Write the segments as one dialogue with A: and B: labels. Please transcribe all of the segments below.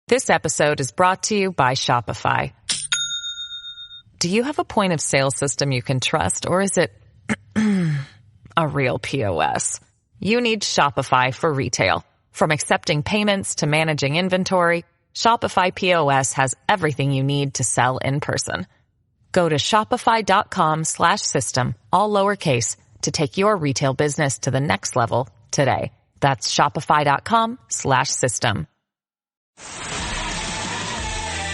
A: This episode is brought to you by Shopify. Do you have a point of sale system you can trust, or is it a real POS? You need Shopify for retail. From accepting payments to managing inventory, Shopify POS has everything you need to sell in person. Go to shopify.com/system, all lowercase, to take your retail business to the next level today. That's shopify.com/system.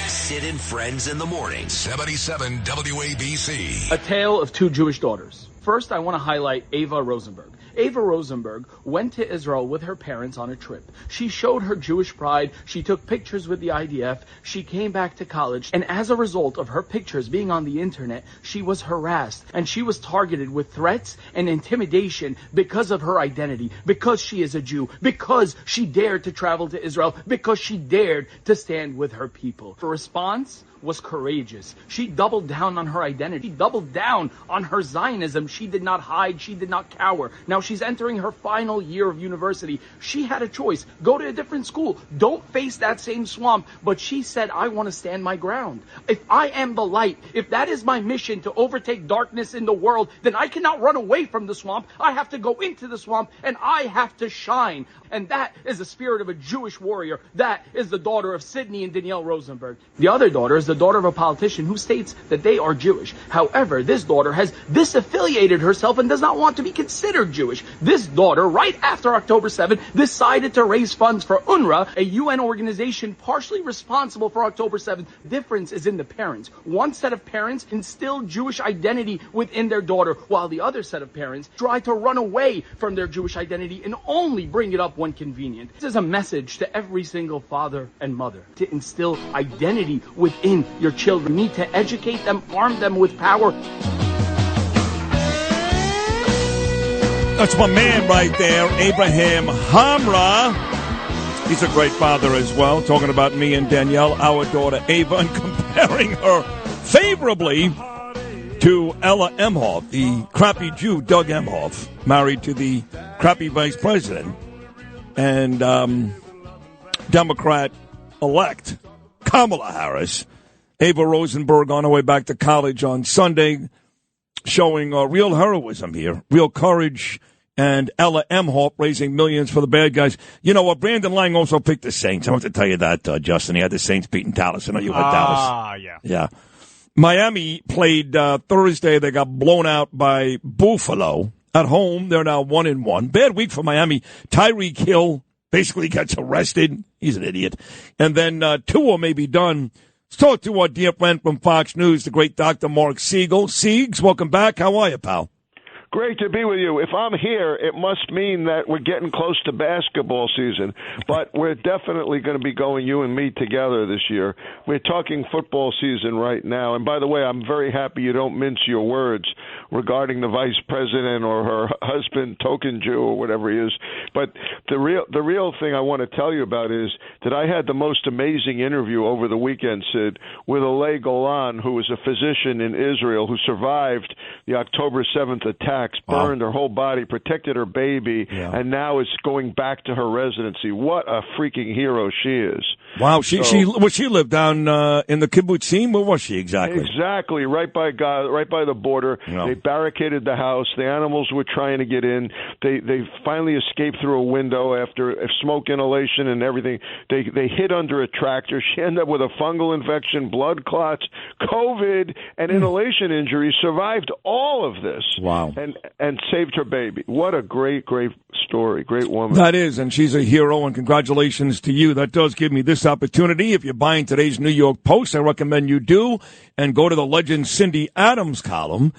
B: Sid and Friends in the morning. 77 WABC.
C: A tale of two Jewish daughters. First, I want to highlight Ava Rosenberg. Ava Rosenberg went to Israel with her parents on a trip. She showed her Jewish pride. She took pictures with the IDF. She came back to college. And as a result of her pictures being on the internet, she was harassed. And she was targeted with threats and intimidation because of her identity, because she is a Jew, because she dared to travel to Israel, because she dared to stand with her people. Her response was courageous. She doubled down on her identity. She doubled down on her Zionism. She did not hide. She did not cower. Now she's entering her final year of university. She had a choice. Go to a different school. Don't face that same swamp. But she said, I want to stand my ground. If I am the light, if that is my mission to overtake darkness in the world, then I cannot run away from the swamp. I have to go into the swamp and I have to shine. And that is the spirit of a Jewish warrior. That is the daughter of Sydney and Danielle Rosenberg. The other daughter is the daughter of a politician who states that they are Jewish. However, this daughter has disaffiliated herself and does not want to be considered Jewish. This daughter, right after October 7th, decided to raise funds for UNRWA, a UN organization partially responsible for October 7th. Difference is in the parents. One set of parents instill Jewish identity within their daughter, while the other set of parents try to run away from their Jewish identity and only bring it up when convenient. This is a message to every single father and mother to instill identity within your children. You need to educate them, arm them with power.
D: That's my man right there, Abraham Hamra. He's a great father as well, talking about me and Danielle, our daughter Ava, and comparing her favorably to Ella Emhoff, the crappy Jew, Doug Emhoff, married to the crappy vice president and Democrat-elect Kamala Harris. Ava Rosenberg on her way back to college on Sunday, showing real heroism here, real courage, and Ella Emhoff raising millions for the bad guys. You know what? Brandon Lang also picked the Saints. I want to tell you that, Justin. He had the Saints beating Dallas. I know you had Dallas.
E: Yeah.
D: Yeah. Miami played Thursday. They got blown out by Buffalo. At home, they're now 1-1. Bad week for Miami. Tyreek Hill basically gets arrested. He's an idiot. And then Tua may be done. Let's talk to our dear friend from Fox News, the great Dr. Marc Siegel. Siegs, welcome back. How are you, pal?
F: Great to be with you. If I'm here, it must mean that we're getting close to basketball season. But we're definitely going to be going, you and me, together this year. We're talking football season right now. And by the way, I'm very happy you don't mince your words regarding the vice president or her husband, token Jew, or whatever he is. But the real thing I want to tell you about is that I had the most amazing interview over the weekend, Sid, with Alay Golan, who was a physician in Israel who survived the October 7th attack. Burned her whole body, protected her baby, and now is going back to her residency. What a freaking hero she is!
D: Wow, she lived down in the kibbutzim? Where was she exactly?
F: Exactly, right by the border. Yeah. They barricaded the house. The animals were trying to get in. They finally escaped through a window after smoke inhalation and everything. They hid under a tractor. She ended up with a fungal infection, blood clots, COVID, and inhalation injuries. Survived all of this.
D: Wow.
F: And saved her baby. What a great story. Great woman.
D: That is, and she's a hero, and congratulations to you. That does give me this opportunity. If you're buying today's New York Post, I recommend you do, and go to the legend Cindy Adams column.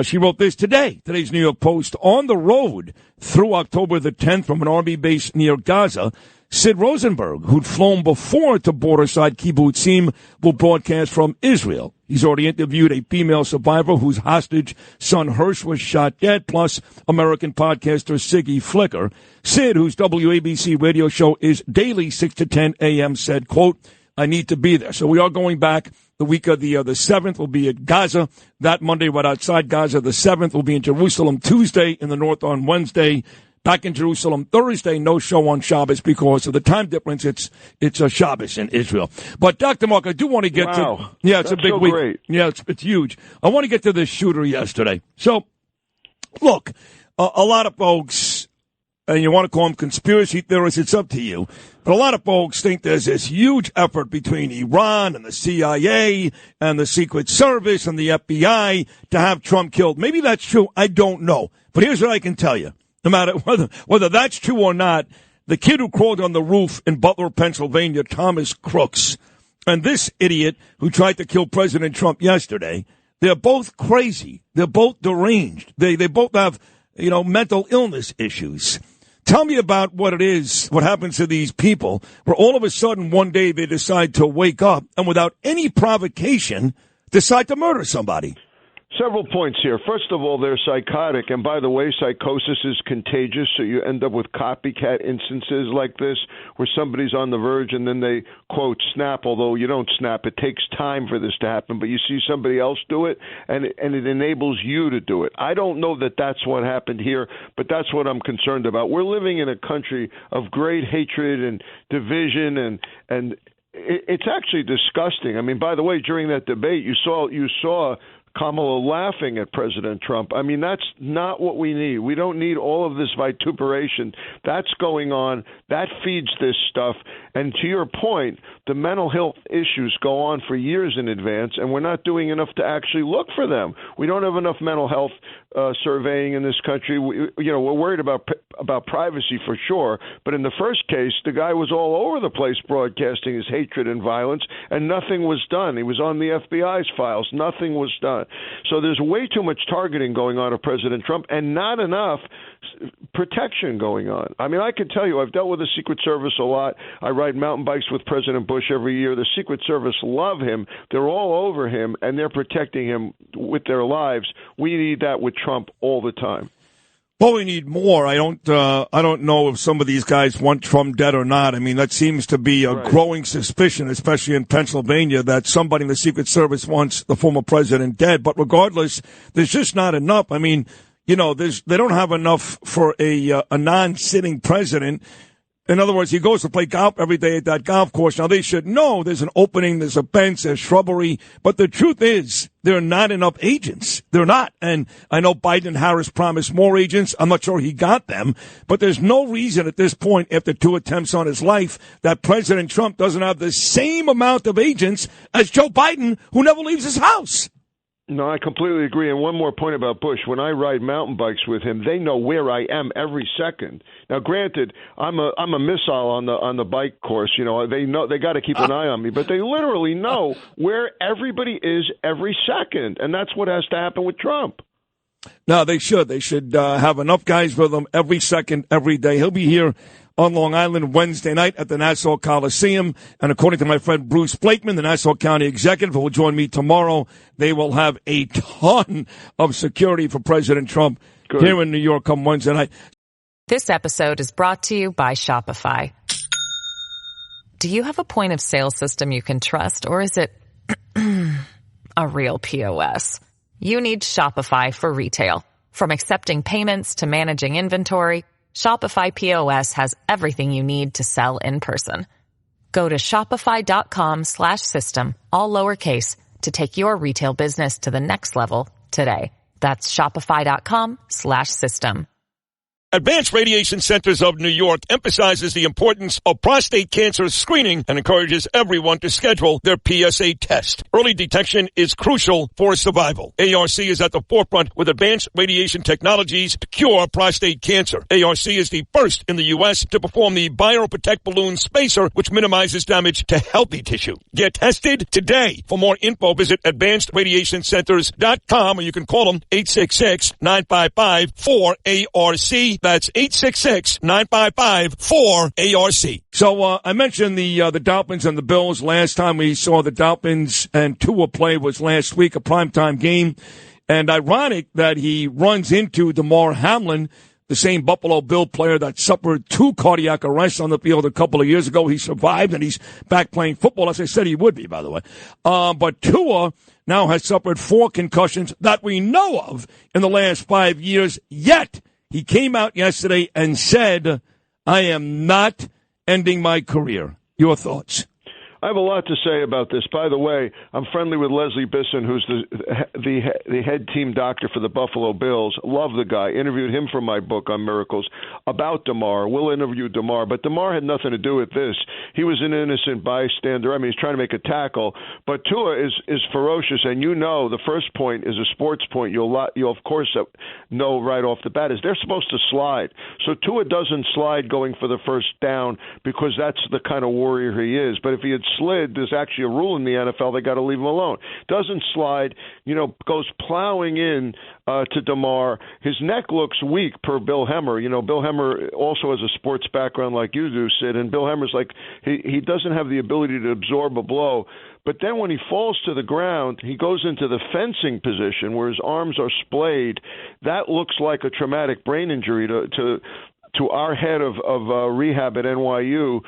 D: She wrote this today, today's New York Post. On the road through October the 10th from an Army base near Gaza, Sid Rosenberg, who'd flown before to borderside kibbutzim, will broadcast from Israel. He's already interviewed a female survivor whose hostage son Hirsch was shot dead, plus American podcaster Siggy Flicker. Sid, whose WABC radio show is daily 6 to 10 a.m., said, quote, I need to be there. So we are going back. The week of the 7th will be at Gaza. That Monday right outside Gaza. The 7th will be in Jerusalem. Tuesday in the north on Wednesday. back in Jerusalem Thursday. No show on Shabbos because of the time difference. It's a Shabbos in Israel. But Dr. Mark, I do want to get to it's a big week.
F: Great.
D: Yeah, it's huge. I want to get to this shooter yesterday. So, look, a lot of folks, and you want to call them conspiracy theorists, it's up to you. But a lot of folks think there's this huge effort between Iran and the CIA and the Secret Service and the FBI to have Trump killed. Maybe that's true. I don't know. But here's what I can tell you. No matter whether that's true or not, the kid who crawled on the roof in Butler, Pennsylvania, Thomas Crooks, and this idiot who tried to kill President Trump yesterday, they're both crazy. They're both deranged. They both have, mental illness issues. Tell me about what it is, what happens to these people, where all of a sudden one day they decide to wake up and without any provocation decide to murder somebody.
F: Several points here. First of all, they're psychotic. And by the way, psychosis is contagious, so you end up with copycat instances like this where somebody's on the verge and then they, quote, snap, although you don't snap. It takes time for this to happen, but you see somebody else do it, and it enables you to do it. I don't know that that's what happened here, but that's what I'm concerned about. We're living in a country of great hatred and division, and it's actually disgusting. I mean, by the way, during that debate, you saw Kamala laughing at President Trump. I mean, that's not what we need. We don't need all of this vituperation. That's going on. That feeds this stuff. And to your point, the mental health issues go on for years in advance, and we're not doing enough to actually look for them. We don't have enough mental health surveying in this country. We're worried about privacy for sure. But in the first case, the guy was all over the place broadcasting his hatred and violence, and nothing was done. He was on the FBI's files. Nothing was done. So there's way too much targeting going on of President Trump and not enough protection going on. I mean, I can tell you, I've dealt with the Secret Service a lot. I ride mountain bikes with President Bush every year. The Secret Service love him. They're all over him, and they're protecting him with their lives. We need that with Trump all the time.
D: Well, we need more. I don't know if some of these guys want Trump dead or not. I mean, that seems to be a growing suspicion, especially in Pennsylvania, that somebody in the Secret Service wants the former president dead. But regardless, there's just not enough. I mean, they don't have enough for a non-sitting president. In other words, he goes to play golf every day at that golf course. Now, they should know there's an opening, there's a bench, there's shrubbery. But the truth is, there are not enough agents. They're not. And I know Biden and Harris promised more agents. I'm not sure he got them. But there's no reason at this point, after 2 attempts on his life, that President Trump doesn't have the same amount of agents as Joe Biden, who never leaves his house.
F: No, I completely agree. And one more point about Bush. When I ride mountain bikes with him, they know where I am every second. Now, granted, I'm a missile on the bike course. They know they got to keep an eye on me, but they literally know where everybody is every second, and that's what has to happen with Trump.
D: No, they should. They should have enough guys with them every second, every day. He'll be here on Long Island Wednesday night at the Nassau Coliseum. And according to my friend Bruce Blakeman, the Nassau County Executive, who will join me tomorrow, they will have a ton of security for President Trump here in New York come Wednesday night.
A: This episode is brought to you by Shopify. Do you have a point of sale system you can trust, or is it a real POS? You need Shopify for retail. From accepting payments to managing inventory, Shopify POS has everything you need to sell in person. Go to shopify.com/system, all lowercase, to take your retail business to the next level today. That's shopify.com/system.
D: Advanced Radiation Centers of New York emphasizes the importance of prostate cancer screening and encourages everyone to schedule their PSA test. Early detection is crucial for survival. ARC is at the forefront with advanced radiation technologies to cure prostate cancer. ARC is the first in the U.S. to perform the BioProtect balloon spacer, which minimizes damage to healthy tissue. Get tested today. For more info, visit advancedradiationcenters.com, or you can call them 866-955-4ARC. That's 866-955-4ARC. So I mentioned the Dolphins and the Bills. Last time we saw the Dolphins and Tua play was last week, a primetime game. And ironic that he runs into Damar Hamlin, the same Buffalo Bill player that suffered 2 cardiac arrests on the field a couple of years ago. He survived, and he's back playing football, as I said he would be, by the way. But Tua now has suffered 4 concussions that we know of in the last 5 years, yet He came out yesterday and said, I am not ending my career. Your thoughts?
F: I have a lot to say about this. By the way, I'm friendly with Leslie Bisson, who's the head team doctor for the Buffalo Bills. Love the guy. Interviewed him for my book on miracles about DeMar. We'll interview DeMar, but DeMar had nothing to do with this. He was an innocent bystander. I mean, he's trying to make a tackle, but Tua is ferocious, and you know the first point is a sports point. You'll of course know right off the bat is they're supposed to slide. So Tua doesn't slide going for the first down because that's the kind of warrior he is. But if he had slid, there's actually a rule in the NFL, they got to leave him alone. Doesn't slide, goes plowing in to DeMar. His neck looks weak per Bill Hemmer. Bill Hemmer also has a sports background like you do, Sid, and Bill Hemmer's like, he doesn't have the ability to absorb a blow. But then when he falls to the ground, he goes into the fencing position where his arms are splayed. That looks like a traumatic brain injury to our head of rehab at NYU,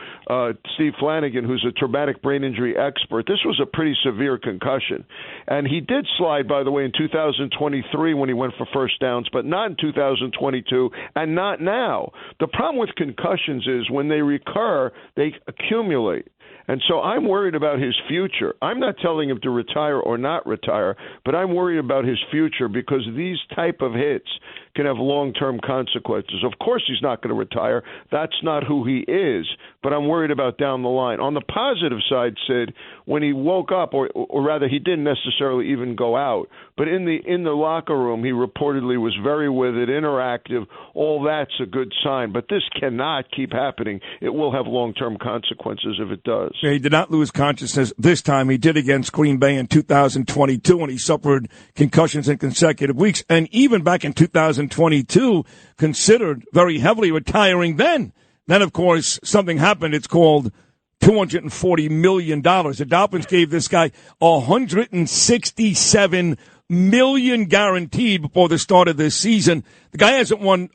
F: Steve Flanagan, who's a traumatic brain injury expert. This was a pretty severe concussion. And he did slide, by the way, in 2023 when he went for first downs, but not in 2022 and not now. The problem with concussions is when they recur, they accumulate. And so I'm worried about his future. I'm not telling him to retire or not retire, but I'm worried about his future because these type of hits can have long-term consequences. Of course he's not going to retire. That's not who he is, but I'm worried about down the line. On the positive side, Sid, when he woke up, or rather he didn't necessarily even go out, but in the locker room he reportedly was very with it, interactive. All that's a good sign, but this cannot keep happening. It will have long-term consequences if it does.
D: He did not lose consciousness this time. He did against Green Bay in 2022 when he suffered concussions in consecutive weeks. And even back in 2022, considered very heavily retiring then. Then, of course, something happened. It's called $240 million. The Dolphins gave this guy $167 million guaranteed before the start of this season. The guy hasn't won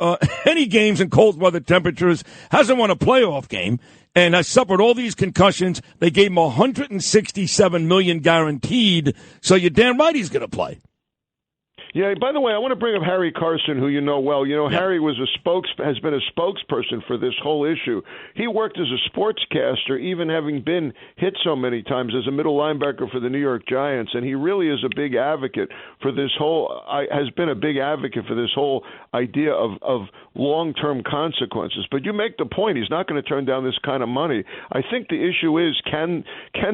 D: any games in cold weather temperatures, hasn't won a playoff game, and has suffered all these concussions. They gave him $167 million guaranteed, so you're damn right he's going to play.
F: Yeah, by the way, I want to bring up Harry Carson, who you know well. Harry has been a spokesperson for this whole issue. He worked as a sportscaster, even having been hit so many times as a middle linebacker for the New York Giants, and he really is a big advocate for this has been a big advocate for this whole idea of long-term consequences. But you make the point, he's not going to turn down this kind of money. I think the issue is, can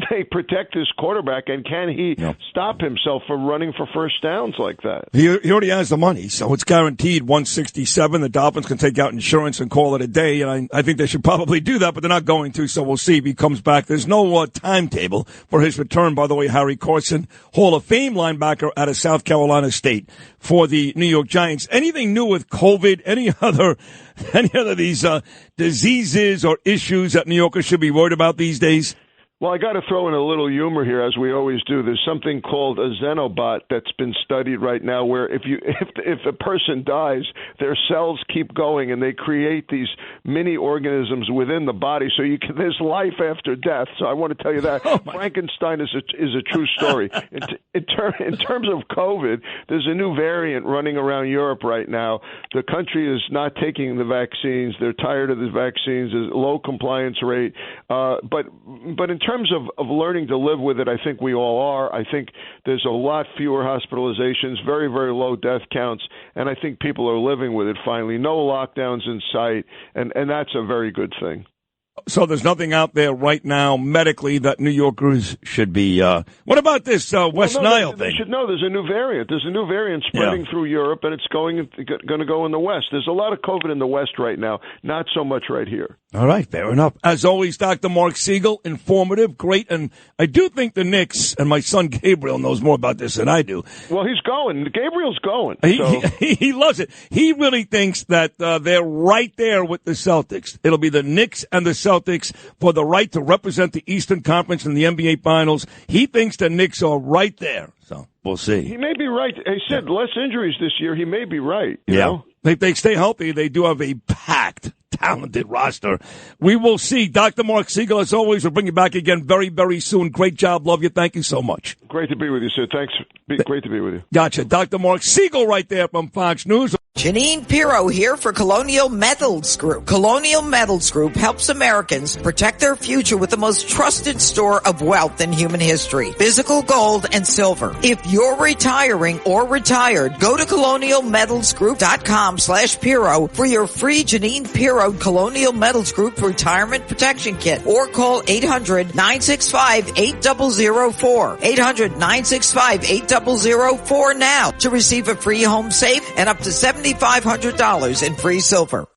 F: they protect this quarterback, and can he stop himself from running for first downs like that?
D: He already has the money, so it's guaranteed $167. The Dolphins can take out insurance and call it a day, and I think they should probably do that, but they're not going to, so we'll see if he comes back. There's no timetable for his return. By the way, Harry Carson, Hall of Fame linebacker out of South Carolina State for the New York Giants. Anything new with COVID? Any other these diseases or issues that New Yorkers should be worried about these days?
F: Well, I got to throw in a little humor here, as we always do. There's something called a xenobot that's been studied right now, where if a person dies, their cells keep going, and they create these mini organisms within the body. So there's life after death. So I want to tell you that Frankenstein is a true story. In terms of COVID, there's a new variant running around Europe right now. The country is not taking the vaccines. They're tired of the vaccines. There's a low compliance rate. But in terms of learning to live with it, I think we all are. I think there's a lot fewer hospitalizations, very, very low death counts, and I think people are living with it finally. No lockdowns in sight, and that's a very good thing.
D: So there's nothing out there right now medically that New Yorkers should be. What about this West Nile thing?
F: They should know there's a new variant. There's a new variant spreading through Europe, and it's going to go in the West. There's a lot of COVID in the West right now, not so much right here.
D: All right, fair enough. As always, Dr. Marc Siegel, informative, great, and I do think the Knicks, and my son Gabriel knows more about this than I do.
F: Well, he's going. Gabriel's going.
D: He loves it. He really thinks that they're right there with the Celtics. It'll be the Knicks and the Celtics for the right to represent the Eastern Conference in the NBA Finals. He thinks the Knicks are right there. So we'll see.
F: He may be right. He said less injuries this year. He may be right. You know?
D: They stay healthy. They do have a packed, talented roster. We will see. Dr. Marc Siegel, as always, we'll bring you back again very, very soon. Great job. Love you. Thank you so much.
F: Great to be with you, sir. Thanks. Great to be with you.
D: Gotcha. Dr. Marc Siegel right there from Fox News.
E: Janine Pirro here for Colonial Metals Group. Colonial Metals Group helps Americans protect their future with the most trusted store of wealth in human history. Physical gold and silver. If you're retiring or retired, go to colonialmetalsgroup.com/Pirro for your free Janine Pirro Colonial Metals Group Retirement Protection Kit, or call 800-965-8004. 800-965-8004 now to receive a free home safe and up to $7,500 in free silver.